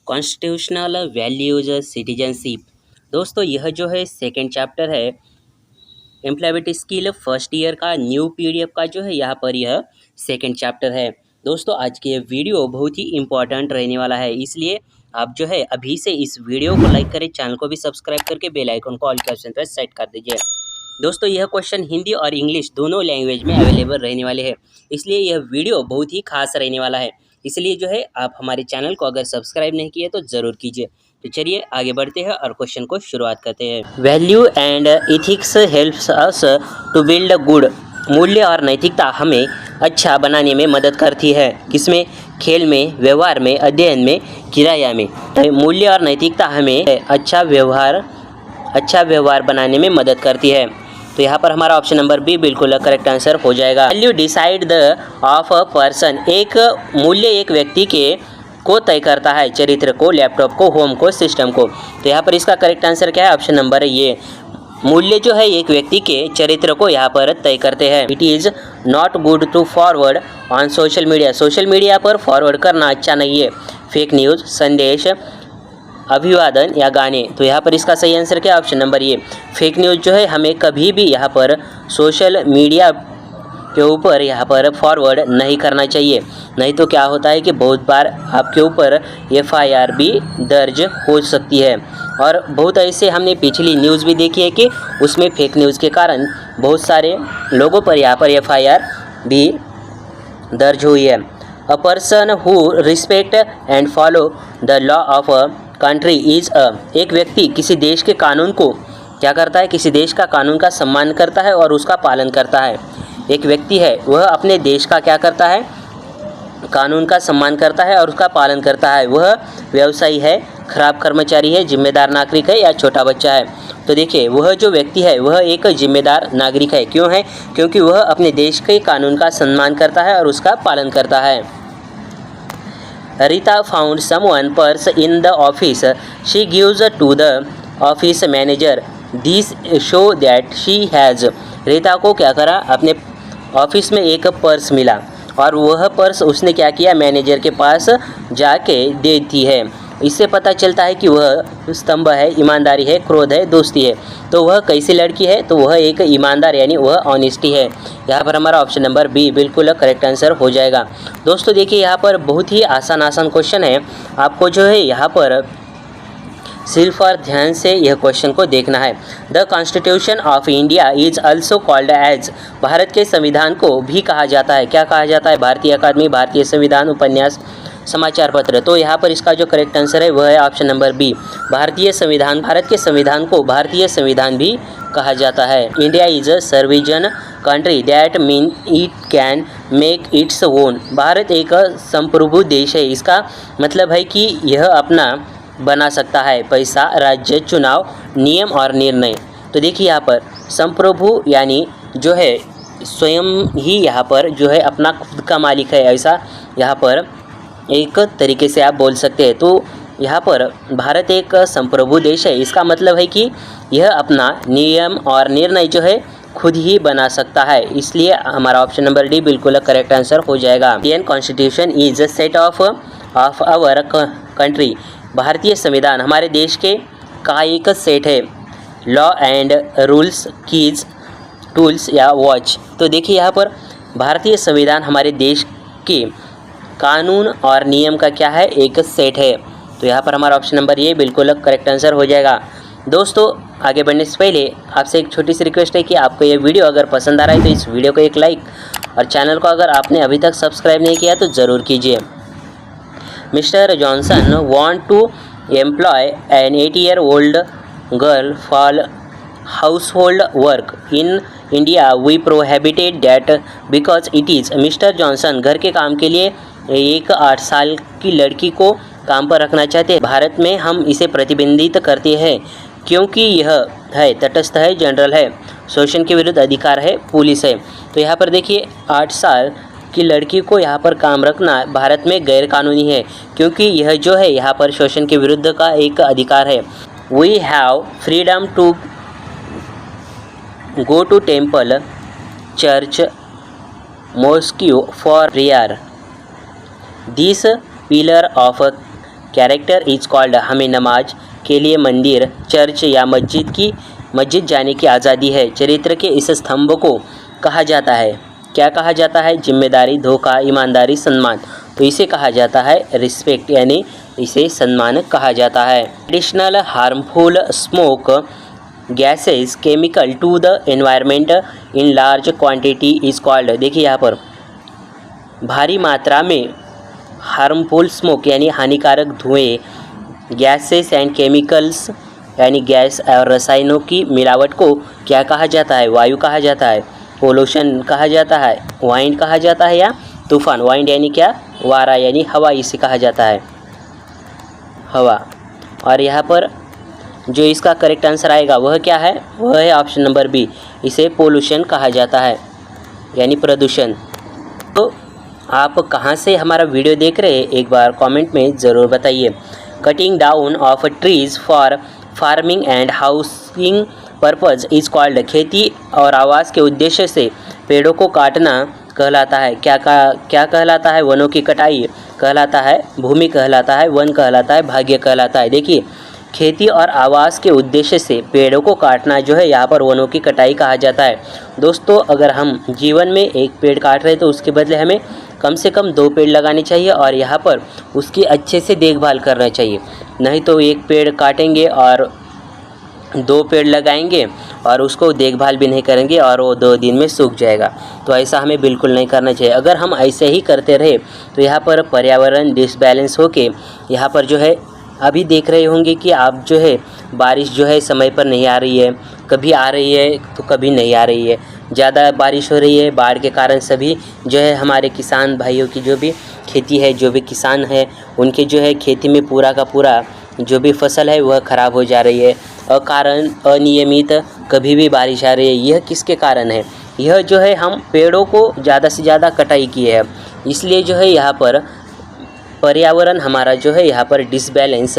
Constitutional values citizenship. दोस्तों यह जो है सेकेंड चैप्टर है एम्प्लॉयबिलिटी स्किल फर्स्ट ईयर का न्यू पीडीएफ का जो है यहाँ पर यह सेकेंड चैप्टर है। दोस्तों आज के वीडियो बहुत ही इंपॉर्टेंट रहने वाला है, इसलिए आप जो है अभी से इस वीडियो को लाइक करें, चैनल को भी सब्सक्राइब करके बेल आइकन को ऑल के ऑप्शन पर सेट कर दीजिए। दोस्तों यह क्वेश्चन हिंदी और इंग्लिश दोनों लैंग्वेज में अवेलेबल रहने वाले हैं, इसलिए यह वीडियो बहुत ही खास रहने वाला है। इसलिए जो है आप हमारे चैनल को अगर सब्सक्राइब नहीं किए तो ज़रूर कीजिए। तो चलिए आगे बढ़ते हैं और क्वेश्चन को शुरुआत करते हैं। Value and ethics helps us to build good. मूल्य और नैतिकता हमें अच्छा बनाने में मदद करती है। किसमें? खेल में, व्यवहार में, अध्ययन में, किराया में। तो मूल्य और नैतिकता हमें अच्छा व्यवहार बनाने में मदद करती है। तो यहाँ पर हमारा ऑप्शन नंबर बी बिल्कुल करेक्ट आंसर हो जाएगा। Value decide the of a person. एक मूल्य एक व्यक्ति के को तय करता है, चरित्र को, लैपटॉप को, होम को, सिस्टम को। तो यहाँ पर इसका करेक्ट आंसर क्या है? ऑप्शन नंबर ये। मूल्य जो है एक व्यक्ति के चरित्र को यहाँ पर तय करते हैं। It is not good to forward on social media. Social media पर फॉरवर्ड करना अच्छा नहीं है। फेक न्यूज़, संदेश, अभिवादन या गाने। तो यहाँ पर इसका सही आंसर क्या? ऑप्शन नंबर ये। फेक न्यूज़ जो है हमें कभी भी यहाँ पर सोशल मीडिया के ऊपर यहाँ पर फॉरवर्ड नहीं करना चाहिए, नहीं तो क्या होता है कि बहुत बार आपके ऊपर FIR भी दर्ज हो सकती है। और बहुत ऐसे हमने पिछली न्यूज़ भी देखी है कि उसमें फेक न्यूज़ के कारण बहुत सारे लोगों पर यहाँ पर FIR भी दर्ज हुई है। A person who respect and follow the law of a country is a. एक व्यक्ति किसी देश के कानून को क्या करता है? किसी देश का कानून का सम्मान करता है और उसका पालन करता है। एक व्यक्ति है वह अपने देश का क्या करता है? कानून का सम्मान करता है और उसका पालन करता है। वह व्यवसायी है, खराब कर्मचारी है, जिम्मेदार नागरिक है या छोटा बच्चा है। तो देखिए वह जो व्यक्ति है वह एक जिम्मेदार नागरिक है। क्यों है? क्योंकि वह अपने देश के कानून का सम्मान करता है और उसका पालन करता है। Rita found someone purse in the office. She gives to the office manager. This show that she has. Rita को क्या करा? अपने ऑफिस में एक पर्स मिला और वह पर्स उसने क्या किया? मैनेजर के पास जाके दे दी है। इससे पता चलता है कि वह स्तंभ है, ईमानदारी है, क्रोध है, दोस्ती है। तो वह कैसी लड़की है? तो वह एक ईमानदार यानी वह ऑनेस्टी है। यहाँ पर हमारा ऑप्शन नंबर बी बिल्कुल करेक्ट आंसर हो जाएगा। दोस्तों देखिए यहाँ पर बहुत ही आसान क्वेश्चन है। आपको जो है यहाँ पर सिर्फ और ध्यान से यह क्वेश्चन को देखना है। The constitution of India is also called as. Bharat के संविधान को भी कहा जाता है। क्या कहा जाता है? भारतीय अकादमी, भारतीय संविधान, उपन्यास, समाचार पत्र। तो यहाँ पर इसका जो करेक्ट आंसर है वह है ऑप्शन नंबर बी, भारतीय संविधान। भारत के संविधान को भारतीय संविधान भी कहा जाता है। India is a sovereign country that mean it can make its own. Bharat एक संप्रभु देश है। इसका मतलब है कि यह अपना बना सकता है पैसा, राज्य, चुनाव, नियम और निर्णय। तो देखिए यहाँ पर संप्रभु यानी जो है स्वयं ही यहाँ पर जो है अपना खुद का मालिक है, ऐसा यहाँ पर एक तरीके से आप बोल सकते हैं। तो यहाँ पर भारत एक संप्रभु देश है। इसका मतलब है कि यह अपना नियम और निर्णय जो है खुद ही बना सकता है। इसलिए हमारा ऑप्शन नंबर डी बिल्कुल करेक्ट आंसर हो जाएगा। Indian constitution is a set of our country. भारतीय संविधान हमारे देश के का एक सेट है। Law and rules, keys, tools या वॉच। तो देखिए यहाँ पर भारतीय संविधान हमारे देश के कानून और नियम का क्या है? एक सेट है। तो यहाँ पर हमारा ऑप्शन नंबर ये बिल्कुल करेक्ट आंसर हो जाएगा। दोस्तों आगे बढ़ने से पहले आपसे एक छोटी सी रिक्वेस्ट है कि आपको ये वीडियो अगर पसंद आ रहा है तो इस वीडियो को एक लाइक और चैनल को अगर आपने अभी तक सब्सक्राइब नहीं किया तो ज़रूर कीजिए। Mister Johnson want to employ an 80-year-old girl for household work in India. We prohibited that because it is। Mister Johnson घर के काम के लिए एक 8 साल की लड़की को काम पर रखना चाहते हैं। भारत में हम इसे प्रतिबंधित करते हैं क्योंकि यह है तटस्थ है, जनरल है, शोषण के विरुद्ध अधिकार है, पुलिस है। तो यहाँ पर देखिए 8 साल कि लड़की को यहाँ पर काम रखना भारत में गैर कानूनी है, क्योंकि यह जो है यहाँ पर शोषण के विरुद्ध का एक अधिकार है। We have freedom to go to temple, church, mosque for prayer. This pillar of character is called, हमें नमाज के लिए मंदिर, चर्च या मस्जिद जाने की आज़ादी है। चरित्र के इस स्तंभ को कहा जाता है, क्या कहा जाता है? जिम्मेदारी, धोखा, ईमानदारी, सम्मान। तो इसे कहा जाता है रिस्पेक्ट, यानी इसे सम्मान कहा जाता है। Additional harmful smoke gases chemical to the environment in large quantity is called. देखिए यहाँ पर भारी मात्रा में हार्मफुल स्मोक यानी हानिकारक धुएं, गैसेस एंड केमिकल्स यानी गैस और रसायनों की मिलावट को क्या कहा जाता है? वायु कहा जाता है, पोल्यूशन कहा जाता है, वाइंड कहा जाता है या तूफान। वाइंड यानी क्या? वारा यानी हवा, इसे कहा जाता है हवा। और यहाँ पर जो इसका करेक्ट आंसर आएगा वह क्या है? वह है ऑप्शन नंबर बी, इसे पोल्यूशन कहा जाता है यानी प्रदूषण। तो आप कहाँ से हमारा वीडियो देख रहे हैं एक बार कमेंट में ज़रूर बताइए। Cutting down of trees for farming and housing purpose is called, खेती और आवास के उद्देश्य से पेड़ों को काटना कहलाता है, क्या कहलाता है? वनों की कटाई कहलाता है, भूमि कहलाता है, वन कहलाता है, भाग्य कहलाता है। देखिए खेती और आवास के उद्देश्य से पेड़ों को काटना जो है यहाँ पर वनों की कटाई कहा जाता है। दोस्तों अगर हम जीवन में एक पेड़ काट रहे हैं तो उसके बदले हमें कम से कम 2 पेड़ लगाने चाहिए और यहाँ पर उसकी अच्छे से देखभाल करना चाहिए। नहीं तो एक पेड़ काटेंगे और 2 पेड़ लगाएंगे और उसको देखभाल भी नहीं करेंगे और वो 2 दिन में सूख जाएगा। तो ऐसा हमें बिल्कुल नहीं करना चाहिए। अगर हम ऐसे ही करते रहे तो यहाँ पर पर्यावरण डिसबैलेंस होके यहाँ पर जो है अभी देख रहे होंगे कि आप जो है बारिश जो है समय पर नहीं आ रही है, कभी आ रही है तो कभी नहीं आ रही है, ज़्यादा बारिश हो रही है, बाढ़ के कारण सभी जो है हमारे किसान भाइयों की जो भी खेती है, जो भी किसान है उनके जो है खेती में पूरा का पूरा जो भी फसल है वह ख़राब हो जा रही है। अकारण अनियमित कभी भी बारिश आ रही है, यह किसके कारण है? यह जो है हम पेड़ों को ज़्यादा से ज़्यादा कटाई की है, इसलिए जो है यहाँ पर पर्यावरण हमारा जो है यहाँ पर डिसबैलेंस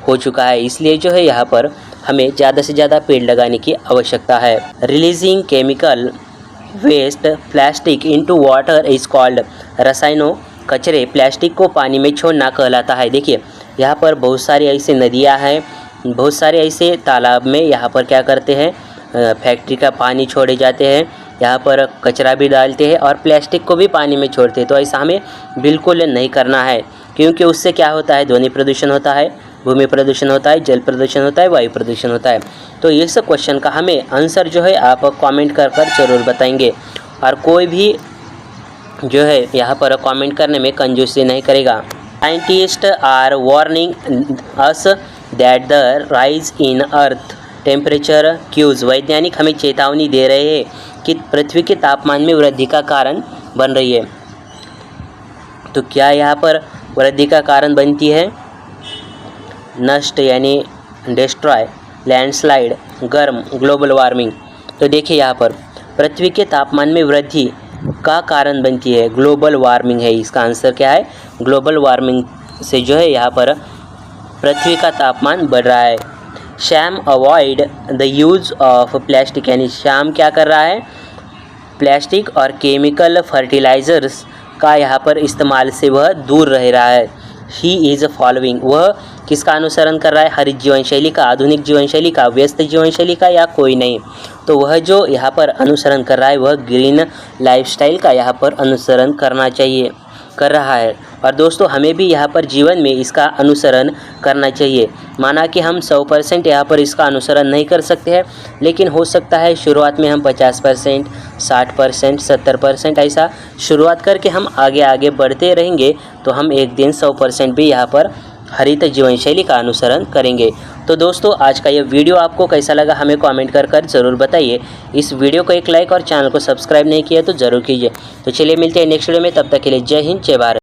हो चुका है। इसलिए जो है यहाँ पर हमें ज़्यादा से ज़्यादा पेड़ लगाने की आवश्यकता है। Releasing chemical waste plastic into water is called, रसायनों कचरे प्लास्टिक को पानी में छोड़ना कहलाता है। देखिए यहाँ पर बहुत सारी ऐसी नदियाँ हैं, बहुत सारे ऐसे तालाब में यहाँ पर क्या करते हैं, फैक्ट्री का पानी छोड़े जाते हैं, यहाँ पर कचरा भी डालते हैं और प्लास्टिक को भी पानी में छोड़ते हैं। तो ऐसा हमें बिल्कुल नहीं करना है, क्योंकि उससे क्या होता है? ध्वनि प्रदूषण होता है, भूमि प्रदूषण होता है, जल प्रदूषण होता है, वायु प्रदूषण होता है। तो ये सब क्वेश्चन का हमें आंसर जो है आप कमेंट कर ज़रूर बताएंगे और कोई भी जो है यहाँ पर कमेंट करने में कंजूसी नहीं करेगा। Scientist are warning us that the rise in earth temperature causes, वैज्ञानिक हमें चेतावनी दे रहे हैं कि पृथ्वी के तापमान में वृद्धि का कारण बन रही है। तो क्या यहाँ पर वृद्धि का कारण बनती है? नष्ट यानी डिस्ट्रॉय, लैंडस्लाइड, गर्म, ग्लोबल वार्मिंग। तो देखिए यहाँ पर पृथ्वी के तापमान में वृद्धि का कारण बनती है ग्लोबल वार्मिंग है। इसका आंसर क्या है? ग्लोबल वार्मिंग से जो है यहाँ पर पृथ्वी का तापमान बढ़ रहा है। Shyam avoid the use of plastic, यानी श्याम क्या कर रहा है? प्लास्टिक और केमिकल फर्टिलाइज़र्स का यहाँ पर इस्तेमाल से वह दूर रह रहा है। ही इज़ फॉलोइंग, वह किसका अनुसरण कर रहा है? हरित जीवन शैली का, आधुनिक जीवन शैली का, व्यस्त जीवन शैली का, या कोई नहीं। तो वह जो यहाँ पर अनुसरण कर रहा है वह ग्रीन लाइफस्टाइल का यहाँ पर अनुसरण कर रहा है। और दोस्तों हमें भी यहाँ पर जीवन में इसका अनुसरण करना चाहिए। माना कि हम 100% यहाँ पर इसका अनुसरण नहीं कर सकते हैं, लेकिन हो सकता है शुरुआत में हम 50%, 60%, 70% ऐसा शुरुआत करके हम आगे बढ़ते रहेंगे तो हम एक दिन 100% भी यहाँ पर हरित जीवन शैली का अनुसरण करेंगे। तो दोस्तों आज का ये वीडियो आपको कैसा लगा हमें कमेंट कर ज़रूर बताइए। इस वीडियो को एक लाइक और चैनल को सब्सक्राइब नहीं किया तो ज़रूर कीजिए। तो चलिए मिलते हैं नेक्स्ट वीडियो में, तब तक के लिए जय हिंद, जय भारत।